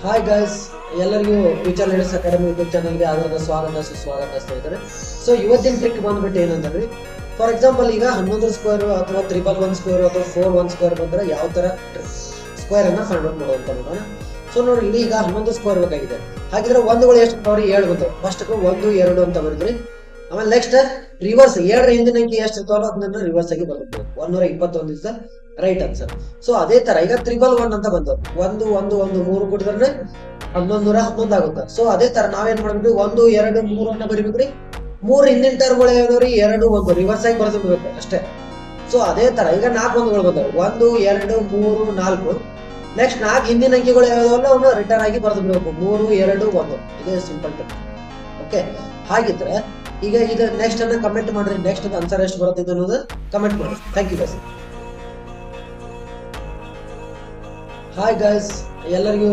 Hi guys, ಎಲ್ಲರಿಗೂ future leaders academy YouTube ಚಾನಲ್ಗೆ ಆಧಾರದ ಸ್ವಾಗತ ಸುಸ್ವಾಗತ ಸ್ನೇಹಿತರೆ. ಸೊ ಇವತ್ತಿನ ಟ್ರಿಕ್ ಬಂದ್ಬಿಟ್ಟು ಏನಂತಂದ್ರೆ, ಫಾರ್ ಎಕ್ಸಾಂಪಲ್ ಈಗ 11 ಸ್ಕ್ವೇರ್ ಅಥವಾ 111 ಸ್ಕ್ವೇರ್ ಅಥವಾ 41 ಸ್ಕ್ವೇರ್ ಬಂದ್ರೆ ಯಾವ ತರ ಸ್ಕ್ವೇರ್ ಅನ್ನ ಫೈಂಡ್ ಔಟ್ ಮಾಡೋದು ಅಂತ ನೋಡೋಣ. ಸೊ ನೋಡಿ, ಇಲ್ಲಿ ಈಗ 11 ಸ್ಕ್ವೇರ್ ಬೇಕಾಗಿದೆ. ಹಾಗಿದ್ರೆ ಒಂದುಗಳು ಎಷ್ಟು ಬರ್ತಾವ್ರಿ? 7 ಬಂದವು. ಫಸ್ಟ್ 1 2 ಅಂತ ಬರೆದ್ರಿ. ಆಮೇಲೆ ನೆಕ್ಸ್ಟ್ ರಿವರ್ಸ್ 7ರ ಹಿಂದಿನ ಅಂಕಿ ಎಷ್ಟು ಇರ್ತಾವಲ್ಲ ಅದನ್ನ ರಿವರ್ಸ್ ಆಗಿ ಬರುತ್ತೆ. 121 is the right answer. So ಅದೇ ತರ ಈಗ 111 ಅಂತ ಬಂದವು. 1 1 1 3 ಕೊಟ್ಟಿದ್ರೆ 1111 ಆಗುತ್ತೆ. ಸೊ ಅದೇ ತರ ನಾವೇನ್ ಮಾಡ್ಬೇಕು, 1 2 3 ಅನ್ನ ಬರಿಬೇಕ್ರಿ. 3 ಹಿಂದಿನ ಟರ್ಮ್ಗಳು ಯಾವ್ದವ್ರಿ? 2 1 ರಿವರ್ಸ್ ಆಗಿ ಬರ್ಬೇಕು ಅಷ್ಟೇ. ಸೊ ಅದೇ ತರ ಈಗ 4 ಒಂದುಗಳು ಬಂದವು. 1 2 3 4. ನೆಕ್ಸ್ಟ್ 4 ಹಿಂದಿನ ಅಂಕಿಗಳು ಯಾವ್ದವಲ್ಲ ಅವನ್ನ ರಿಟರ್ನ್ ಆಗಿ ಬರೆದು ಬಿಡಬೇಕು. 3 2 1. ಇದೇ ಸಿಂಪಲ್ ಟಿಪ್. ಓಕೆ, ಹಾಗಿದ್ರೆ ಈಗ ಇದು ನೆಕ್ಸ್ಟ್ ಅನ್ನ ಕಮೆಂಟ್ ಮಾಡ್ರಿ. ನೆಕ್ಸ್ಟ್ ಆನ್ಸರ್ ಎಷ್ಟು ಬರುತ್ತೆ ಅನ್ನೋದು ಕಮೆಂಟ್ ಮಾಡಿ. Thank you guys. Hi guys, ಎಲ್ಲರಿಗೂ